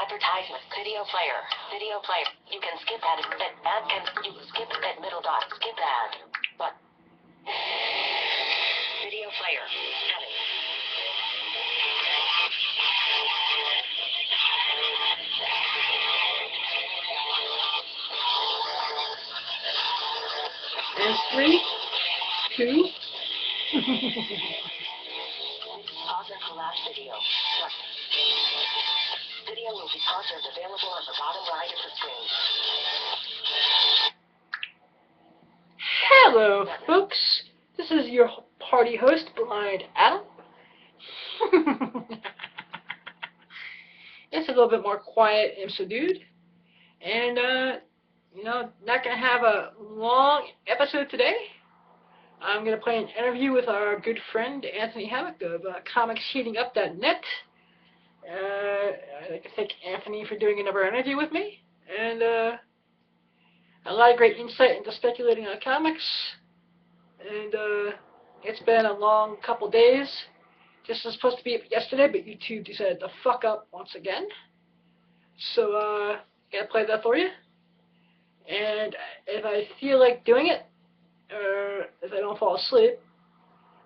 advertisement. Video player. Video player. You can skip ad. Ad can you skip at middle dot. Skip ad. What? Video player. Settings. And 3, 2. Pause and pull out video. Video will be paused and available on the bottom right of the screen. Hello, folks. This is your party host, Blind Adam. It's a little bit more quiet and subdued. And, not going to have a long episode today. I'm going to play an interview with our good friend, Anthony Hammock of comixheatingup.net. I'd like to thank Anthony for doing another interview with me. And, a lot of great insight into speculating on comics. And, it's been a long couple days. This was supposed to be yesterday, but YouTube decided to fuck up once again. So, gonna play that for you. And if I feel like doing it, or if I don't fall asleep,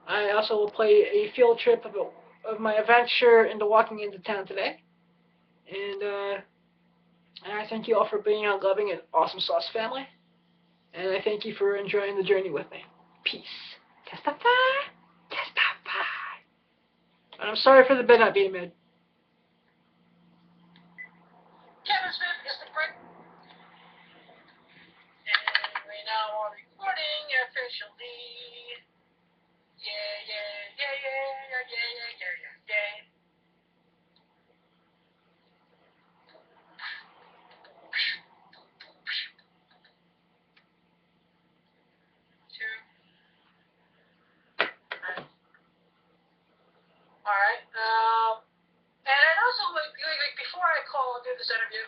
I also will play a field trip of my adventure into walking into town today. And I thank you all for being a loving and awesome sauce family. And I thank you for enjoying the journey with me. Peace. Testify. Testify. And I'm sorry for the bed not being made. Kevin Smith is the great. And we now are recording officially. Yeah. Alright, and I'd also like, before I call and do this interview,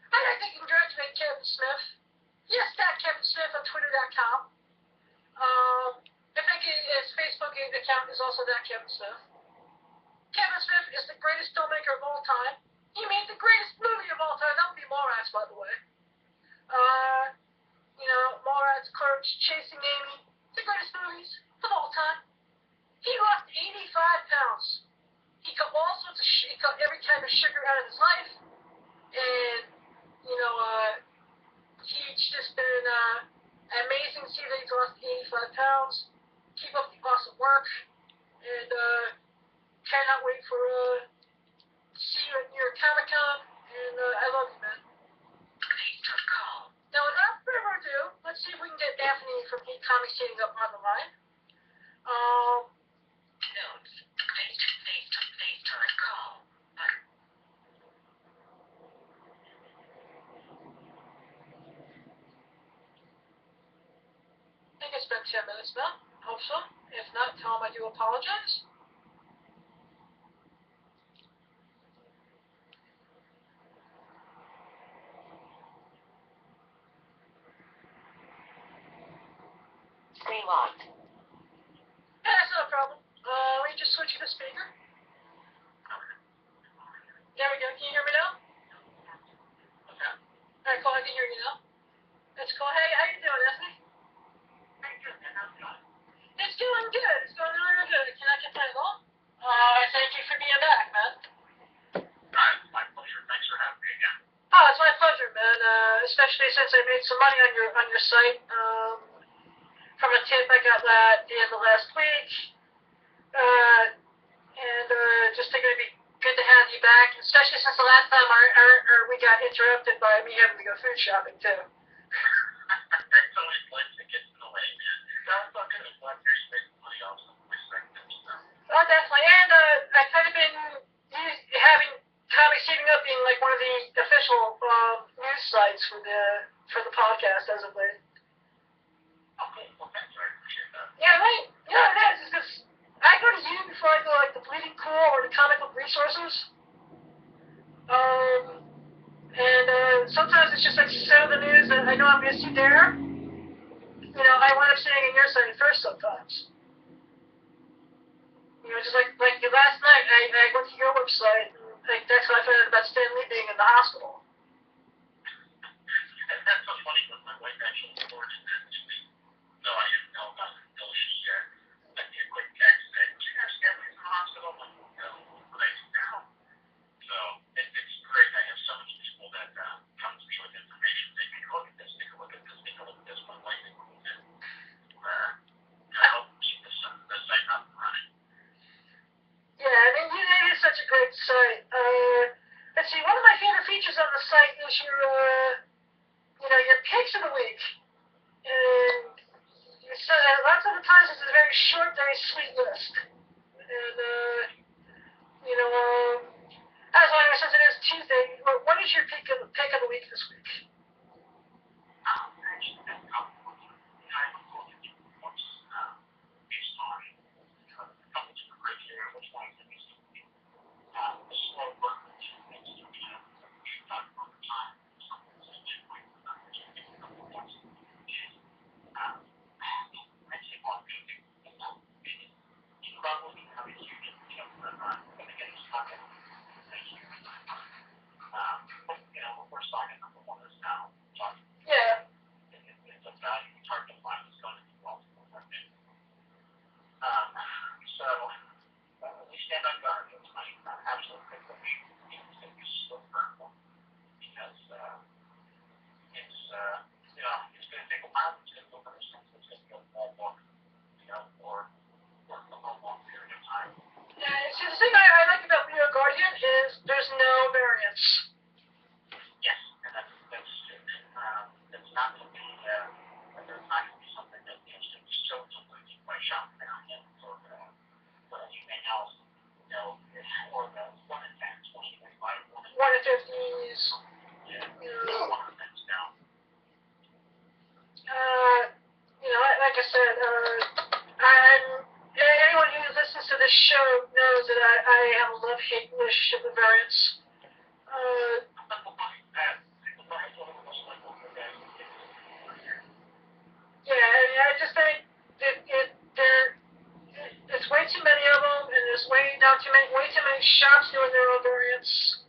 I'd like to congratulate Kevin Smith. Yes, that Kevin Smith on Twitter.com. I think his Facebook account is also that Kevin Smith. Kevin Smith is the greatest filmmaker of all time. He made the greatest movie of all time. That would be Mallrats, by the way. Mallrats, Clerks, Chasing Amy, the greatest movies of all time. He lost 85 pounds. He cut all sorts of he cut every kind of sugar out of his life. And, he's just been amazing to see that he's lost 85 pounds. Keep up the awesome work. And cannot wait for see you at New York Comic Con. And I love you, man. Now, without further ado, let's see if we can get Anthony from Comics Heating Up on the line. I think it's been 10 minutes now. Hope so. If not, tell him I do apologize. Screen locked. That's no problem. Let me just switch to the speaker. There we go. Can you hear me now? Okay. Alright, cool. I can hear you now. That's cool. Hey, how you doing, Anthony? It's doing good. It's going really good. Can I complain at all? Thank you for being back, man. My pleasure. Thanks for having me again. Oh, it's my pleasure, man. Especially since I made some money on your site. From a tip I got at the end of last week. Just think it'd be good to have you back, especially since the last time we got interrupted by me having to go food shopping too. It's always nice to get in the way, man. Sounds like it's like you're spending money on some respected stuff. Oh, definitely. And I've kind of been having Comics Heating Up being like one of the official news sites for the podcast as of late. Okay, well, thanks. I appreciate that. Yeah, right. Yeah, it is. Because I go to you before I go like the Bleeding Cool or the Comic Book Resources. Sometimes it's just like some of the news that I know I'm going to see there. I wind up sitting in your site first sometimes. Just like last night, I went to your website. Like that's how I found out about Stan Lee being in the hospital. And that's so funny because my wife actually forwarded that to me. No, I didn't know about it until she sent me a quick text saying, "Did you guys get me in the hospital?" I'm like, "No, but I didn't know." So it's great. I have so many people that come to me with information. Say, "Take a look at this. Take a look at this. Take a look at this." My wife includes it to help keep the site up and running. Yeah, I mean, it is such a great site. Let's see, one of my favorite features on the site is your picks of the week. And so, lots of the times it's a very short, very sweet list. And, as long as it is Tuesday, what is your pick of the week this week? Actually, that's probably kind of cool to do once based on a couple of criteria, which one is interesting. The slow burn, which makes you talk over time. Something that's a good point for them, which I think a couple of points is I'd say one thing is probably have a huge going to get stuck in a huge we're stuck at number one is now talking. Yeah. It's a value. It's hard to find. It's going to be multiple revenue. So we stand on guard. That's my absolute privilege. It's going to be so hurtful because it's it's going to take a while. It's going to go for this. It's going to go long, for a long period of time. Yeah, see, the thing I like about Leo Guardian is there's no variance. Yes, and that's good. That's not to be there's not going to be something that is going to be so completely by shop variant or anything else. It's for the 1 in 10, 20, 25, 1 in 50s. Yeah, 1 in 10s now. Like I said, anyone who listens to this show knows that I have a love-hate relationship with variants. I just think it's way too many of them, and there's way too many shops doing their own variants.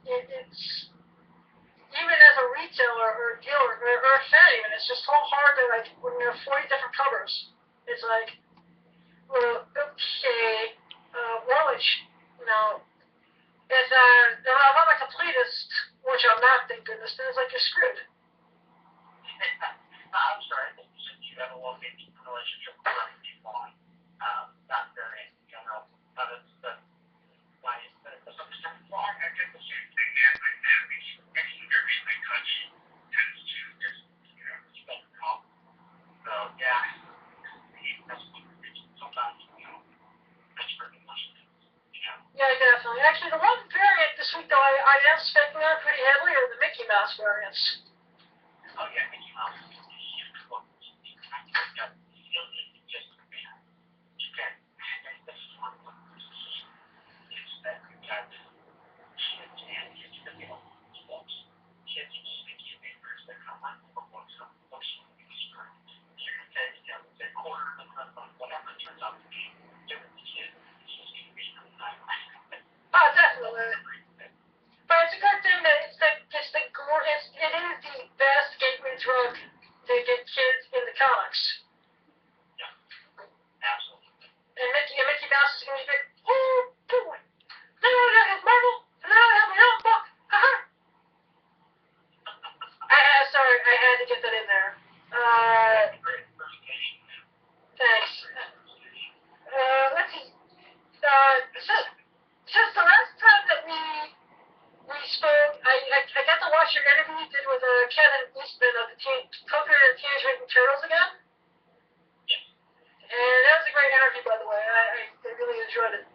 It's even as a retailer or a dealer or a fan even, it's just so hard to when you have 40 different covers. It's like, well, okay, if I'm a completist, which I'm not, thank goodness, then it's like you're screwed. I'm sorry, I think you said you have a love-hate relationship with running people on, not very in general. That's why to some extent, I get the same thing, man. Anything I touch tends to just, spell it out. So, yeah, that's sometimes, that's pretty much it. Yeah, definitely. Actually, the one variant this week, though, I am specking on pretty heavily are the Mickey Mouse variants. Oh, yeah, Mickey Mouse is a huge book. Just, you can, this is one of the is that you got kids and kids that get all these books. Kids and sticky papers that come on the books of books you can use for. You can take, say, quarter of the whatever it turns out to be, give it to the kid. It's just going to be really nice. Oh, definitely. But it's a good thing that it is the best gateway drug to get kids into comics. Yeah, absolutely. And Mickey Mouse is going to be, oh boy, now I have Marvel, and now I have my own book. Sorry, I had to get that in there. Thanks. Let's see. Since the last time that we spoke, I got to watch your interview you did with Kevin Eastman of the co-creator of Teenage Mutant Turtles again. Yes. And that was a great interview, by the way. I really enjoyed it.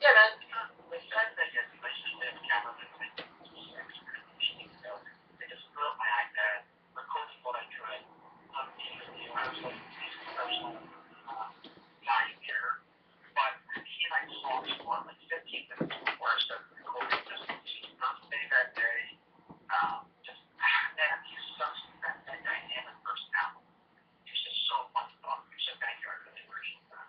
Yeah, man. The fact that yes, I should have camera that I just threw up my iPad, recording what I could on the interview. I was like, professional guy here, but he and I talked for like 15 minutes before I started recording. Just birthday that day. Just man, he's such that dynamic personality. He's just so fun to talk to. So thank you. I really appreciate that.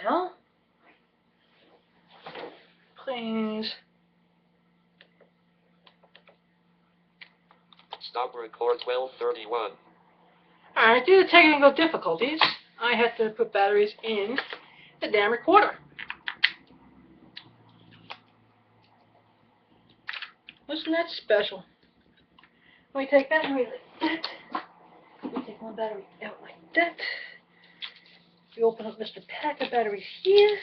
hell? Please. Stop record 12:31. Alright, due to technical difficulties, I had to put batteries in the damn recorder. Wasn't that special? We take that and we like that. We take one battery out like that. We open up Mr. Pack of batteries here.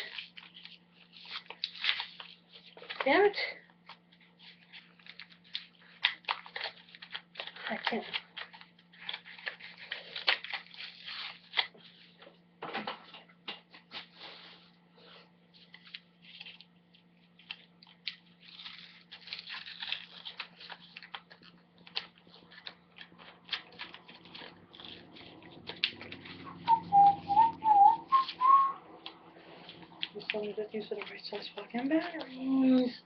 Damn it. I can't. Just let me just use the right size fucking batteries.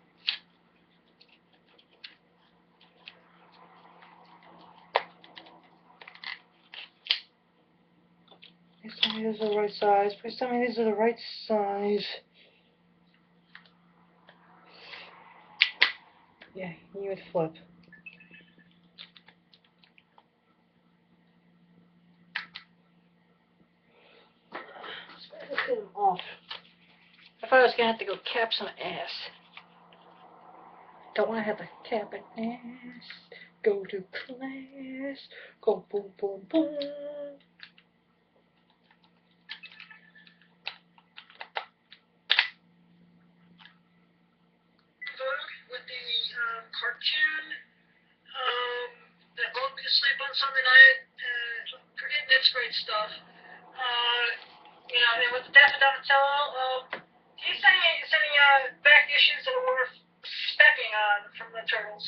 Please tell me these are the right size. Please tell me these are the right size. Yeah, you would flip. Let's get them off. I thought I was gonna have to go cap some ass. Don't wanna have to cap an ass. Go to class. Go boom boom boom. With the cartoon that lulled me to sleep on Sunday night. It's great stuff. And with the death of Donatello, he's sending back issues that were worth specking on from the Turtles.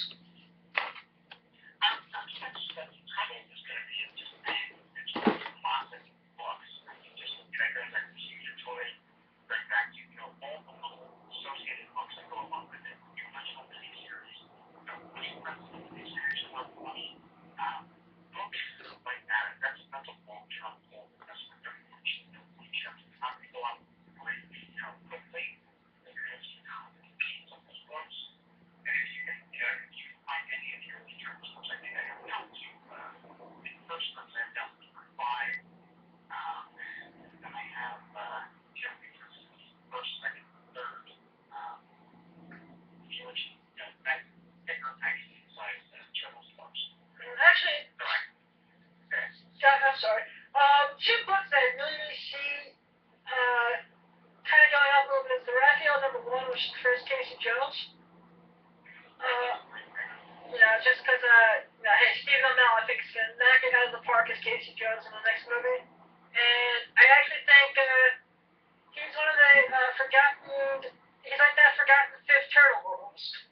I'm just going to be just classic books. Just triggers like Procedure Toy, bring back, all the little associated books that go along with it. Your original miniseries, original miniseries, books like that. That's a long-term goal. That's what they're pushing. I'm going to go out quickly, quickly. Because, some of those books, and if you can find any of your early terms, which I think I have down to, the first ones I have down to 5. Then I have, first, second, third, which, that bigger magazine size journals books. Actually, Correct. Okay. I'm sorry. Two books that I really see kind of going up a little bit is the Raphael #1, which is the first Casey Jones. Just because, hey, Stephen Amell, I think, is going to knock it out of the park as Casey Jones in the next movie. And I actually think he's one of the he's like that forgotten fifth turtle almost.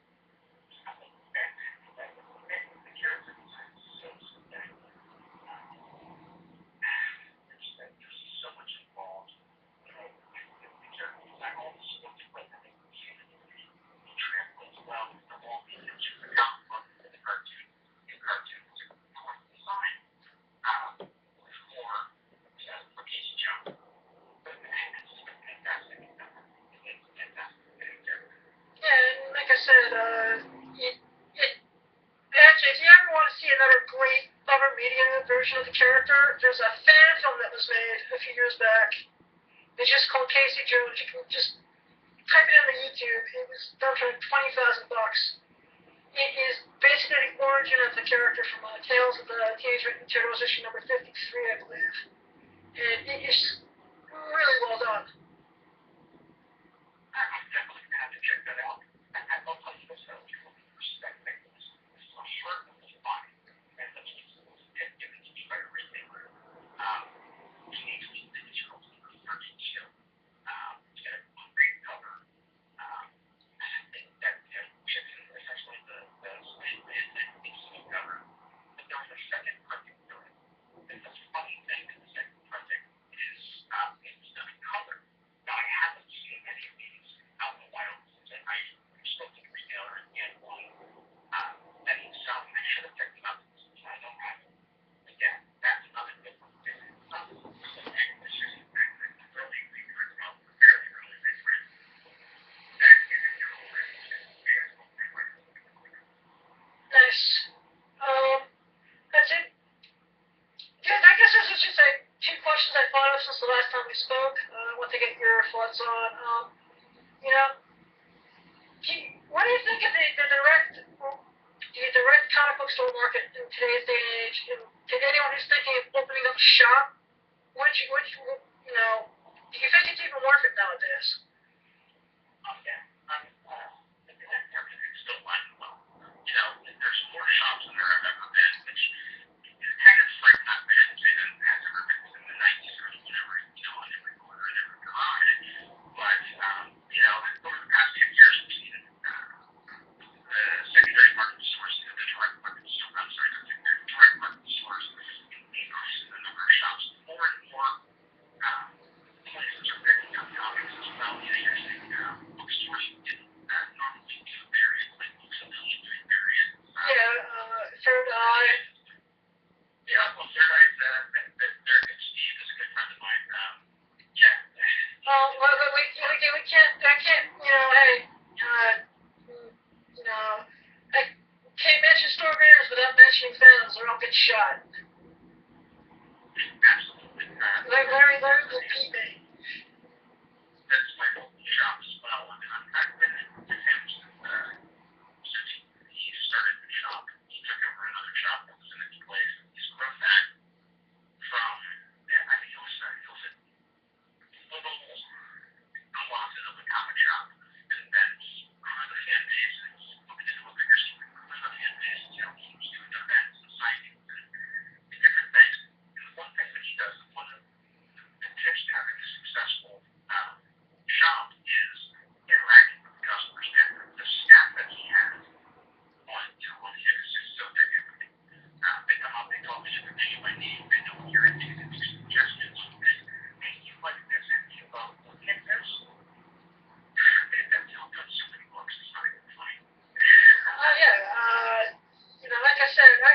So much involved, with the characters. I always look at what they translates well from all these into the comic book and the cartoon. In cartoon, it's a cool design for Casey Jones. But it's just fantastic. It's fantastic character. Yeah, and like I said, actually, if you ever want to see another great cover media version of the character, there's a fan film that was made a few years back. It's just called Casey Jones. You can just type it into YouTube. It was done for like $20,000. It is basically the origin of the character from Tales of the Teenage Mutant Ninja Turtles issue number 53, I believe. And it is really well done. I'm definitely going to have to check that out. I'll tell you this, perspective. This is a short one, it's fine. And let's just try to read it. Teenage Mutant Ninja Turtles number 32. It's got a great cover. That essentially the cover. But there's a second printing to it. And the funny thing in the second printing is it was done in color. we spoke. I want to get your thoughts on, you know, what do you think of the direct comic book store market in today's day and age? And to anyone who's thinking of opening up a shop, you know, do you think it's even worth it nowadays? Oh, yeah. Everything's still alive and well. You know, there's more shops than there have ever been, which is kind of like not bad. It has ever been in the 90s or whatever, you know, on every corner and every garage. But, you know, over the past 10 years, we've seen the secondary market stores, the direct market stores, I'm sorry, the direct market stores increase in the number of shops. More and more places are picking up comics as well. You know, you're seeing bookstores didn't normally do periods, like books a million doing periods. Third Eye. Yeah, well, Third Eye, Steve is a good friend of mine. Yeah. We can't, you know, hey, you know, I can't mention store owners without mentioning fans, or I'll get shot. Absolutely. Larry will beat me. That's my local shop as well. I mean, I've been with him since he started the shop. He took over another shop that was in its place. He's grown that from, yeah, I mean, it was a little closet of a comic shop, and then he grew the fan base, and he moved into a bigger scene, grew the fan base. You know, he was doing events and signings and different things. And the one thing that he does, one of the tips to having a successful shop is interacting with the customers, and the staff that he has on his is so dynamic. They come up, they talk to you name by name, they know what you're into, they make suggestions, hey, you like this, have you looked at this? That's how good so many books, it's not even funny. You know, like I said, I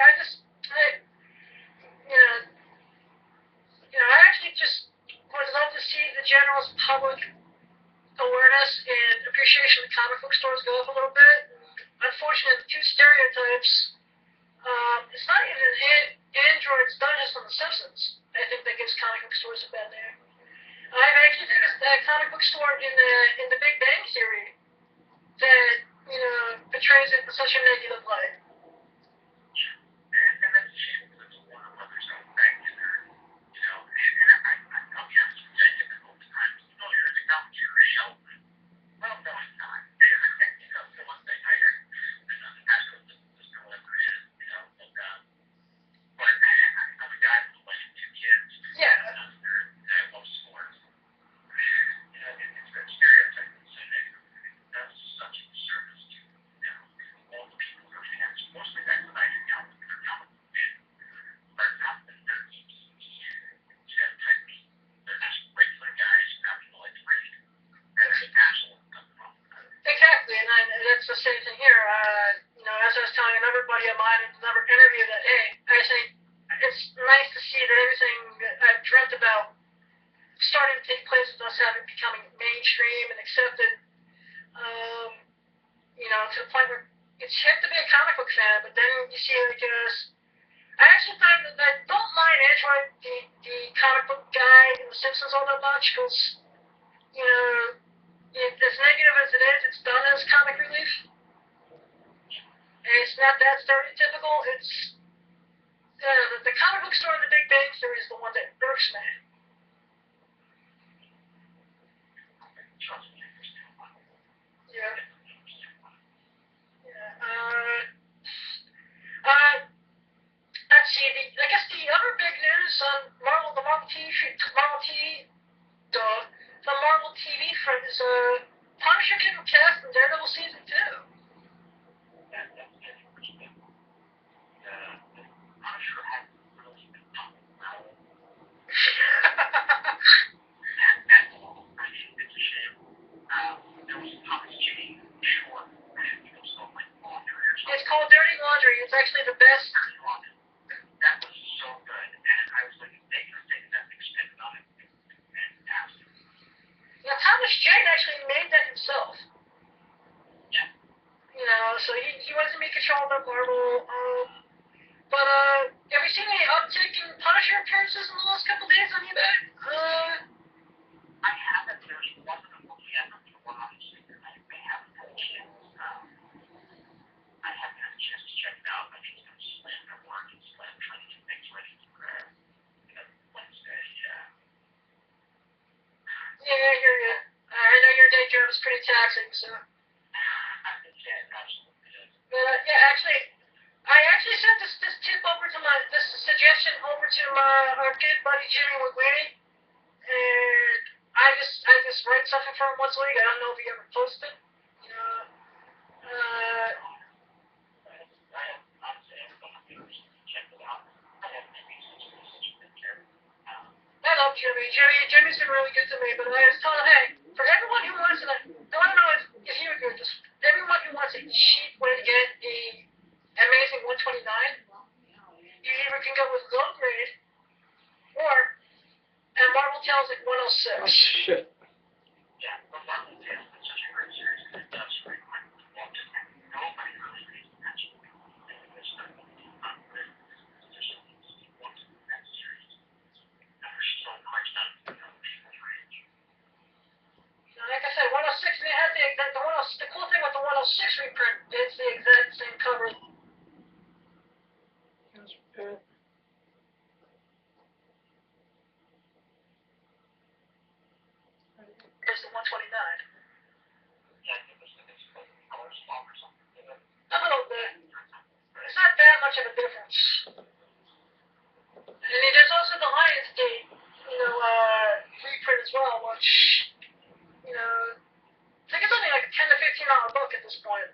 actually just would love to see the general public awareness and appreciation of comic book stores go up a little bit. Unfortunately, the two stereotypes, it's not even androids, Dungeons, and The Simpsons. I think that gives comic book stores a bad name. I actually think it's that comic book store in the Big Bang Theory that, you know, portrays it in such a negative light. And that's a shame, because it's one of others out back in there, you know, and I'll be honest with you, I get that all the time. You know, you're in the comic, you're a showman. Well, no, I'm not. You know, the one thing I ask them is no ever is, you know, but I'm a guy with a wife and two kids. Yeah. I love sports. You know, it's that stereotype that's so negative. It does such a disservice to, you know, all the people who are fans. Mostly that's what I hang out with. They're comic book fans. But not the nerdy, type people. They're just regular guys who happen to like to read. And there's absolutely nothing wrong with that. Exactly, and that's the same thing here. You know, as I was telling another buddy of mine in another interview that, hey, I think it's nice to see that everything that I've dreamt about starting to take place with us becoming mainstream and accepted. You know, to the point where it's hip to be a comic book fan, but then you see like I actually find that I don't mind Android, the comic book guy in The Simpsons all that much, because, you know, as negative as it is, it's done as comic relief. And it's not that stereotypical. It's the comic book store in the Big Bang Theory is the one that irks me. Trust me, I understand why. Yeah. Let's see. I guess the other big news on the Marvel TV front is Punisher getting cast in Daredevil season 2. That's pretty good. I'm sure I haven't really been talking about it. That's all. I mean, it's a shame. There was a Thomas Jane short, I think it was called like Laundry or something. It's called Dirty Laundry. It's actually the best. Dirty Laundry. That was so good, and I was like, they could have taken that and expanded on it. Fantastic. Now, Thomas Jane actually made that himself. Yeah. You know, so he wasn't in control of Marvel. But have you seen any uptick in Punisher appearances in the last couple days on eBay? I haven't. There's one that I'm looking at. I'm the one on the secret. I haven't had a chance. I haven't had a chance to check it out. I just been slammed at work and slammed trying to get things ready for Wednesday. Yeah, I hear you. I know your day job is pretty taxing, so. Yeah, absolutely is. But yeah, I actually sent this tip over to this suggestion over to our good buddy Jimmy McWeeny, and I just write something for him once a week. I don't know if he ever posted. You know, I love Jimmy. Jimmy's been really good to me, but I was telling him, hey, for everyone who wants it, I want to know if you agree with this. Everyone who wants a cheap way to get a amazing 129, you either can go with low grade or and Marvel tells it 106. Oh, shit. Yeah, but Marvel Tales is such a great series, and it does very quickly. Nobody really pays attention to it. And there's nothing not good. There's something once in that series. And there's so much out of the people's range. Like I said, 106, they had the cool thing with the 106 reprint, it's the exact same cover. As the 129. Yeah, I think it's color swap or something. A little bit. It's not that much of a difference. And there's also the Lionsgate, reprint as well, which, I think it's only like a $10 to $15 book at this point.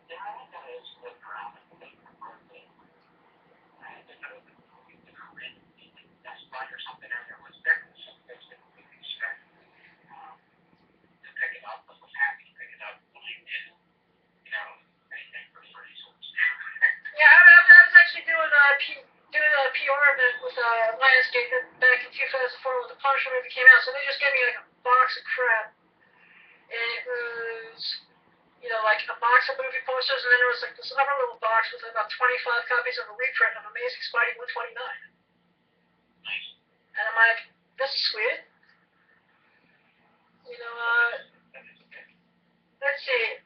Yeah, I think that is good around it. I think that was Best Buy or something, and there was definitely some things that we could expect to pick it up, but was happy to pick it up when I did. Anything for free. Yeah, I was actually doing a PR event with Lionsgate back in 2004 when the Punisher movie came out, so they just gave me like a box of crap. And it was, like a box of movie posters, and then there was like this other little box with about 25 copies of a reprint of Amazing Spidey 129. Nice. And I'm like, this is sweet. Let's see.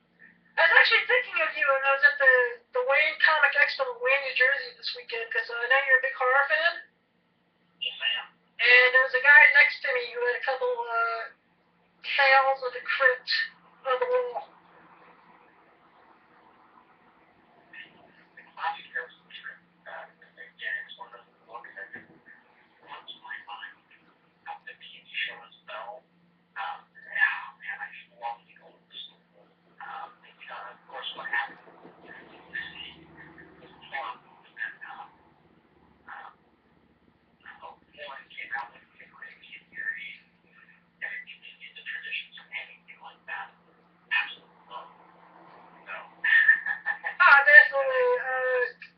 I was actually thinking of you when I was at the Wayne Comic Expo in Wayne, New Jersey this weekend, because I know you're a big horror fan. Yes, I am. And there was a guy next to me who had a couple Tales of the Crypt on the wall. The classic Tales of the Crypt, again, it's one of those books that blows my mind. The TV show as well. Man, I just love the old school. Of course, what happened you see was horrible. And one came out with a crazy theory, and it continued the traditions of anything like that. Absolutely love. So. Definitely.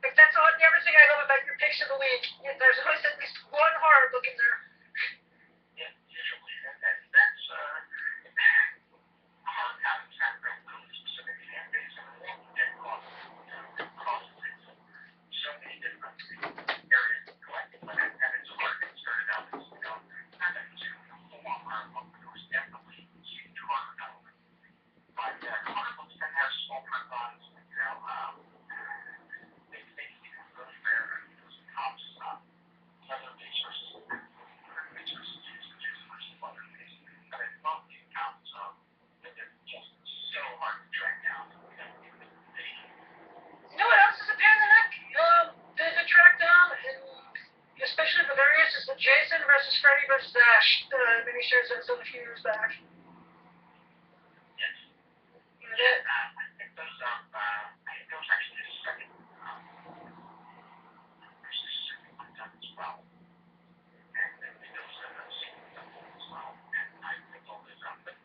But that's everything I love about your picks of the week. There's always at least one horror book in there. Yeah, usually. And that's, hard comics have real specific fan base, and I love that crosses so many different areas of collecting, but at its heart, it started out as, not necessarily a full-on horror book, but there was definitely a huge horror element. But horror books tend to have small print runs, they become really rare. Those cops, Leatherface versus Leatherface versus Jason versus Leatherface. And I love these comics, but they're just so hard to track down. You know what else is a pain in the neck? To track down, and especially the variants, is the Jason versus Freddy versus Ash miniseries that was done a few years back. Yes. Yeah, I think those actually a second one done as well. And then those sequels done as well. And I think all those but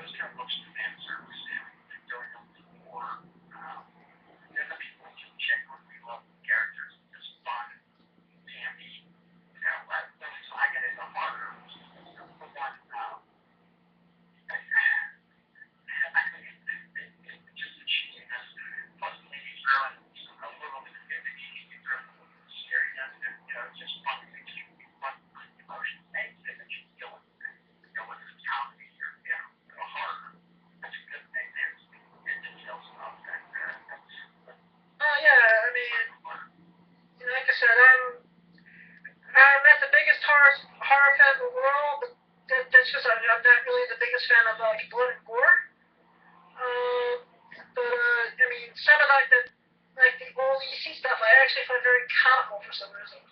those kind of books to fan service, and doing them for the people who genuinely love the characters. It's fun, campy, I get into horror, which is the one like the old EC stuff, I actually find very comical for some reason.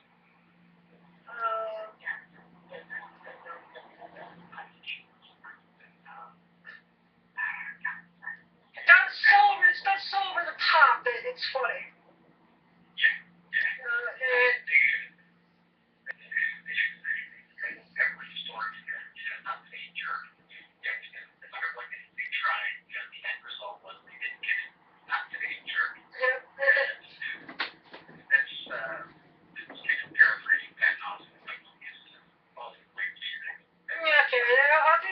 It's done so over the top that it's funny.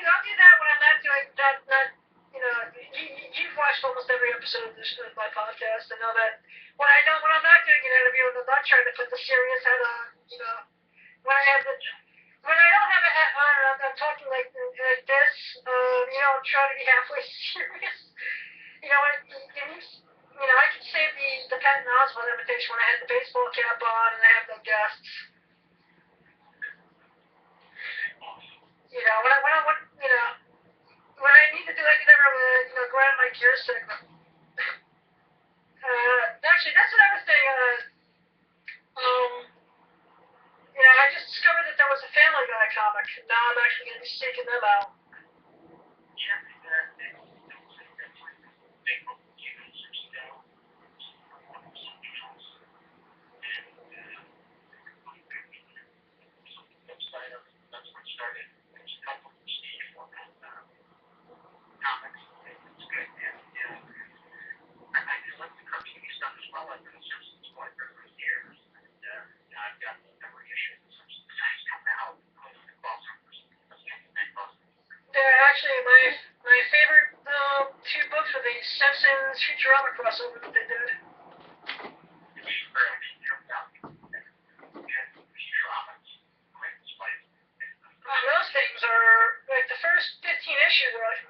I'll do that when I'm not doing that. You've watched almost every episode of my podcast, and know that when I'm not doing an interview and I'm not trying to put the serious head on, when I don't have a hat on and I'm talking like this, I'm trying to be halfway serious. I could save the Patton Oswalt imitation when I had the baseball cap on and I have no guests. When I need to do like whatever, go out of my gear segment. Actually, that's another thing. I just discovered that there was a Family Guy comic. Now I'm actually going to be seeking them out. Actually, my favorite two books were the Simpsons Futurama crossover that they did. Those things are like the first 15 issues are like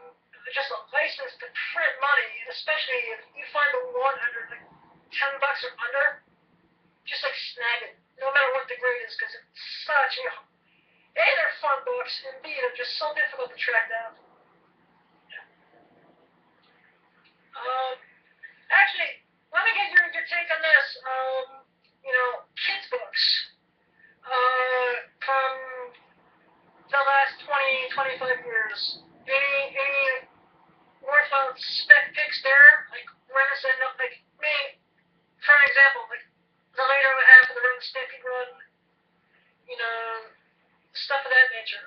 just a license to print money, especially if you find the one under like $10 or under, just like snag it, no matter what the grade is, because it's such A, they're fun books, and B, they're just so difficult to track down. Actually, let me get your take on this. Kids books. From the last 20, 25 years. Any worthwhile spec picks there? Like, for example, like the later half of the Ren and Stimpy run, stuff of that nature.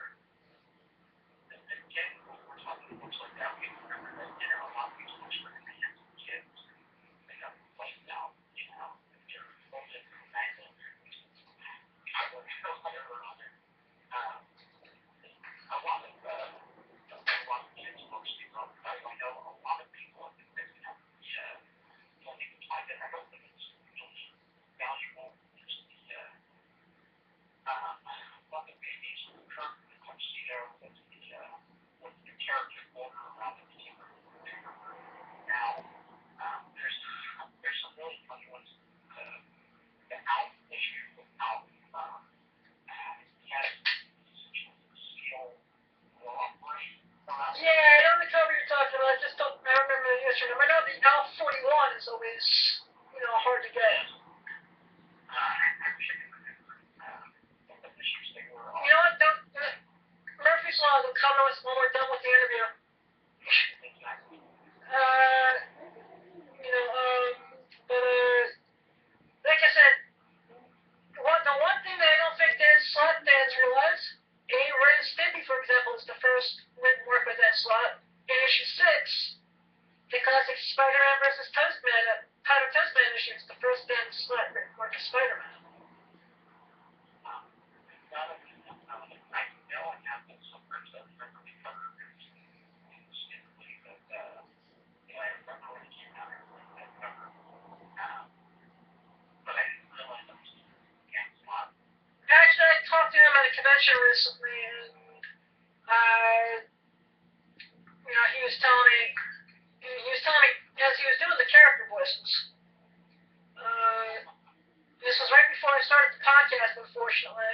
I know the Alpha 41 is always, hard to get. You know what? Murphy's Law will come to us when we're done with the interview. Like I said, the one thing that I don't think that slot fans realize, Ren and Stimpy, for example, is the first written work with that slot. In issue 6, the classic Spider-Man versus Toastman, Powder Toastman issue, is the first Dan Slott written work of Spider-Man. Actually, I talked to him at a convention recently, and he was telling me as he was doing the character voices. This was right before I started the podcast, unfortunately.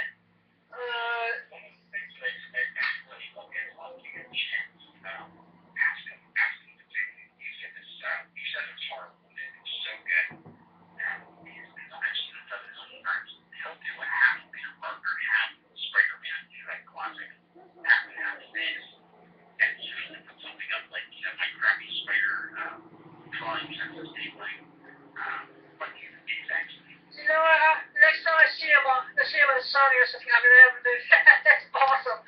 something I'm gonna have to do. That's awesome.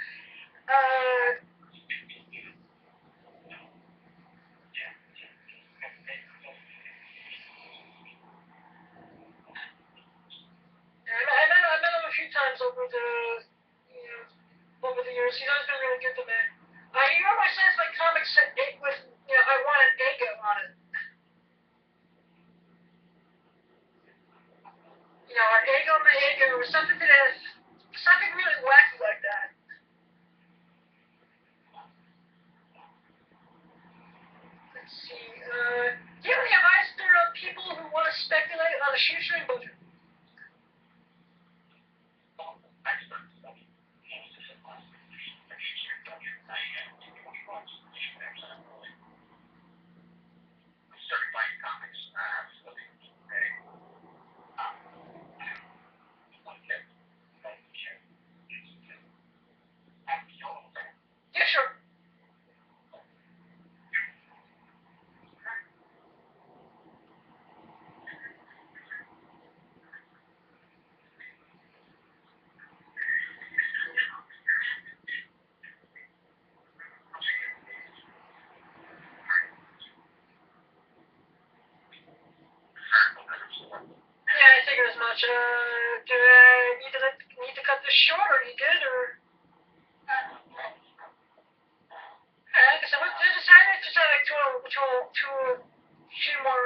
I met him a few times over over the years. He's always been really good to me. You always says my comic set with, I want an ego on it. An ego, my ego, or something something really wacky like that. Let's see. Do you have any advice there on people who want to speculate on a shoestring budget? Certified comics, Yeah, sure. Yeah, I figured as much. Do I need to cut this short, or you good, or? Like I said, just had like two few more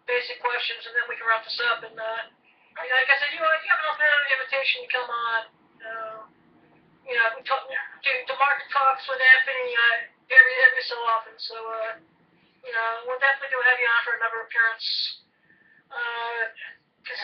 basic questions, and then we can wrap this up. And like I said, you have an open invitation to come on. We do market talks with Anthony every so often. So we'll definitely have you on for another appearance. Because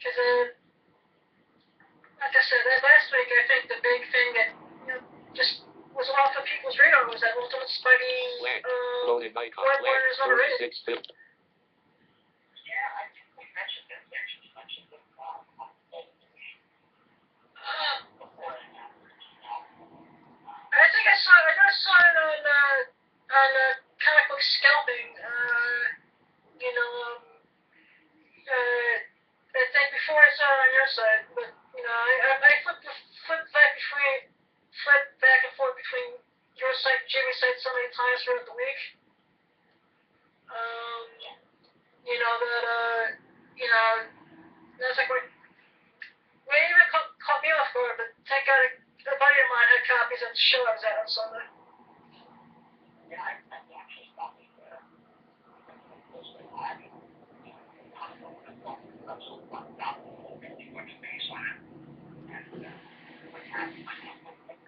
because like I said, last week I think the big thing that just was off of people's radar was that Ultimate Spidey Loaded icon. Warriors number 8. 46 I think I just saw it on comic book scalping. I think before I saw it on your side, but I flipped back and forth between your site and Jimmy's site so many times throughout the week. That's like what even caught me off guard, but thank God a buddy of mine had copies at the show I was at on Sunday.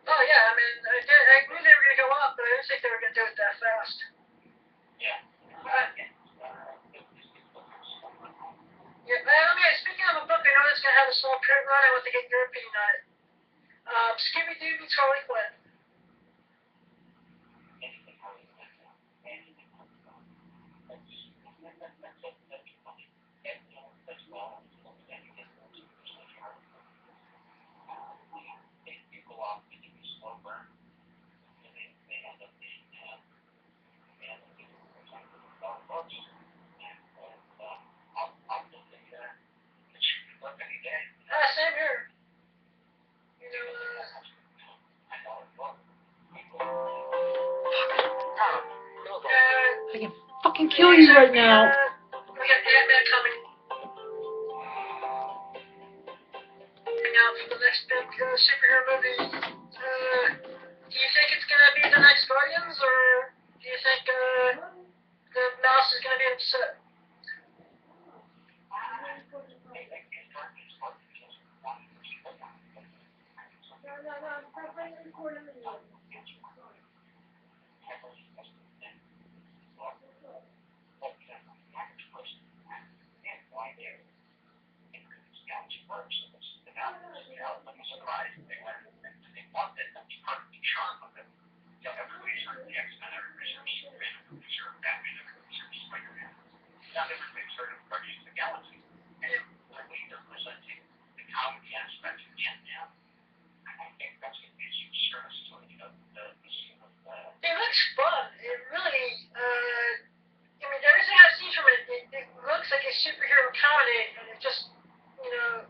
Oh yeah, I mean, I knew they were going to go up, but I didn't think they were going to do it that fast. Speaking of a book, I know that's going to have a small print run. I want to get your opinion on it. Scooby-Doo meets Harley Quinn. kill you right now. We got Ant-Man coming out for the next big superhero movie. Do you think it's gonna be the next Guardians, or do you think the mouse is gonna be upset? It looks fun. It really, I mean, everything I've seen from it, it looks like a superhero comedy, and it just, you know,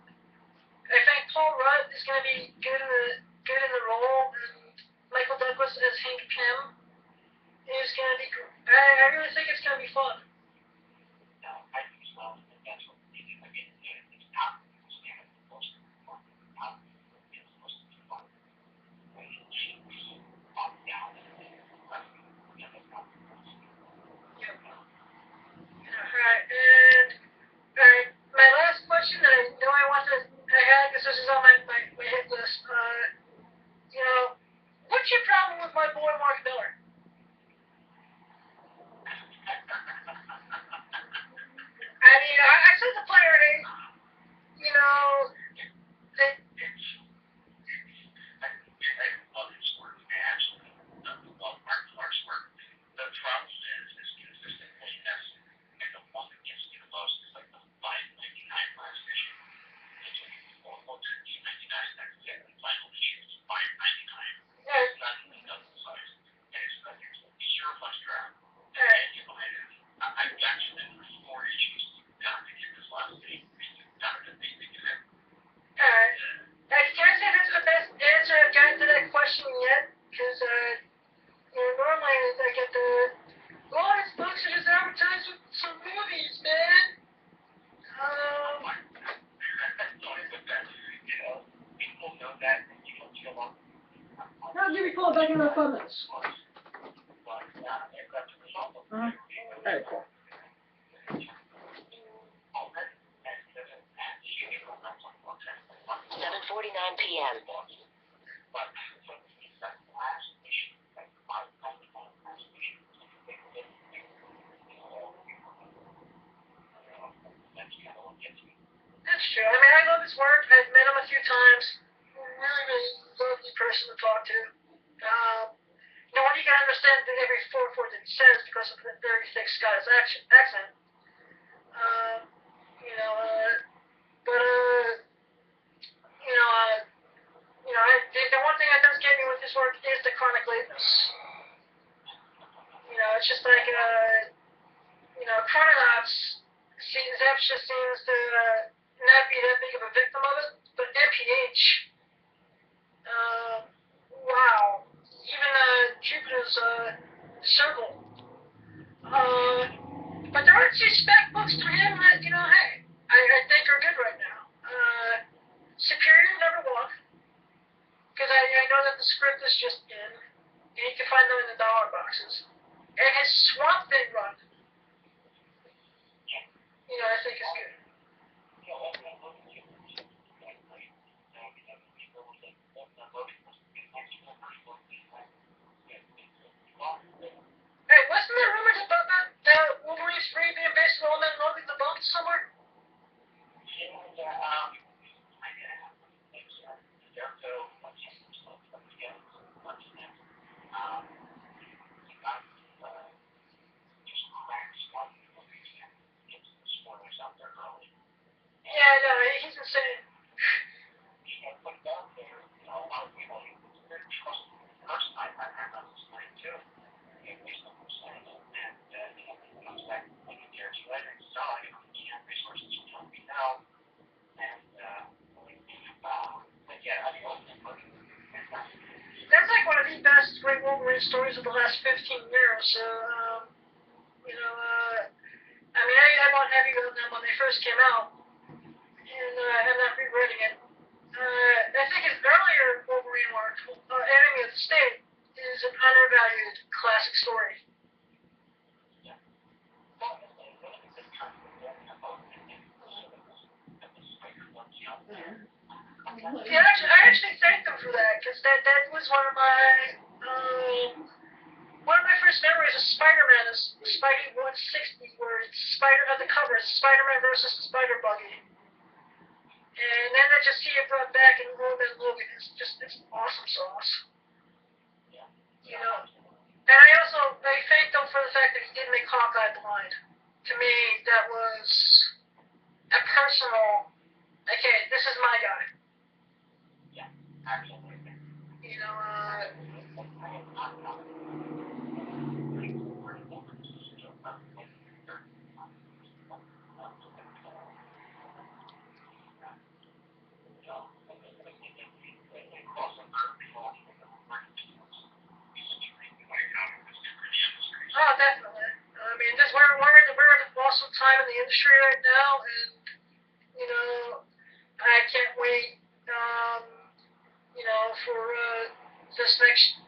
I think Paul Rudd is going to be good in the role, and Michael Douglas as Hank Pym is going to be. I really think it's going to be fun. Alright, my last question that I know I had, because this is on my hit list, you know, what's your problem with my boy Mark Miller? I mean, I said the player ain't, you know, they, can I say that's the best answer I've gotten to that question yet? Because, you know, normally I get his books are just advertised with some movies, man. Now give me call back in about 5 minutes. Alright, cool. 7:49 p.m. That's true. I mean, I love his work. I've met him a few times. Really, really lovely person to talk to. You know, when you can understand every 4 words that he says because of the very thick Scottish accent. You know, the one thing that does get me with his work is the chronic lateness. You know, it's just like, you know, Chrononauts, Zep just seems to not be that big of a victim of it, but MPH, wow. Even Jupiter's Circle. But there aren't two spec books from him that, you know, hey, I think are good right now. Superior number 1, because I know that the script is just in, and you can find them in the dollar boxes. And his Swamp Thing run, you know, I think is good. Hey, wasn't there rumors about that Wolverine 3 being based on Old Man Logan debunked somewhere? Yeah, no, he's insane. That's like one of the best Great Wolverine stories of the last 15 years. You know, first came out, and I'm not regretting it. I think his earlier Wolverine work, Enemy of the State, is an undervalued classic story. Yeah, I actually thanked him for that, because that was one of my first memories of Spider-Man is Spidey 160, where it's the cover is Spider-Man versus the Spider-Buggy. And then to just see it brought back in Old Man Logan is just, it's awesome sauce. You know? And I thanked him for the fact that he didn't make Hawkeye blind. To me, that was a personal, okay, this is my guy. You know, oh, definitely. I mean, we're in an awesome time in the industry right now, and you know, I can't wait, you know, for this next,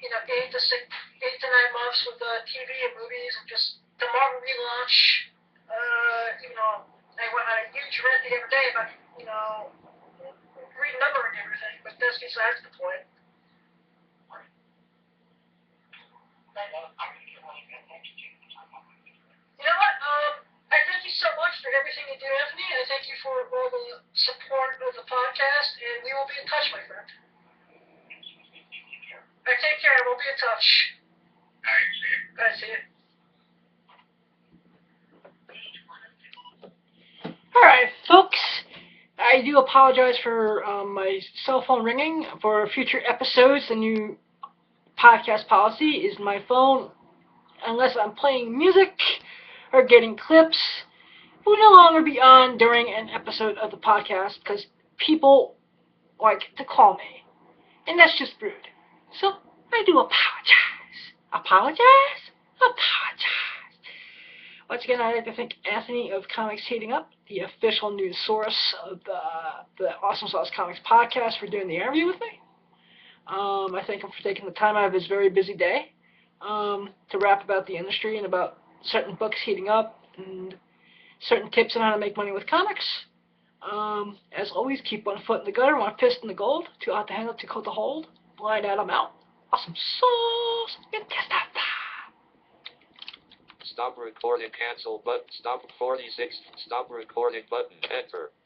you know, 8 to 9 months with TV and movies, and just the Marvel relaunch. You know, I went on a huge rant the other day about, you know, renumbering everything, but that's besides the point. You know what? I thank you so much for everything you do, Anthony. I thank you for all the support of the podcast, and we will be in touch, my friend. All right, take care. We'll be in touch. All right, see you. Alright, folks. I do apologize for my cell phone ringing. For future episodes, the new podcast policy is my phone, unless I'm playing music or getting clips, will no longer be on during an episode of the podcast because people like to call me. And that's just rude. So, I do apologize. Apologize? Apologize. Once again, I'd like to thank Anthony of Comics Heating Up, the official news source of the Awesome Sauce Comics podcast, for doing the interview with me. I thank him for taking the time out of his very busy day to rap about the industry and about certain books heating up and certain tips on how to make money with comics. As always, keep one foot in the gutter, one fist in the gold, too hot to handle, too cold to hold. Blind Adam out. Awesome sauce. Stop recording, cancel button, stop 46, stop recording button, enter.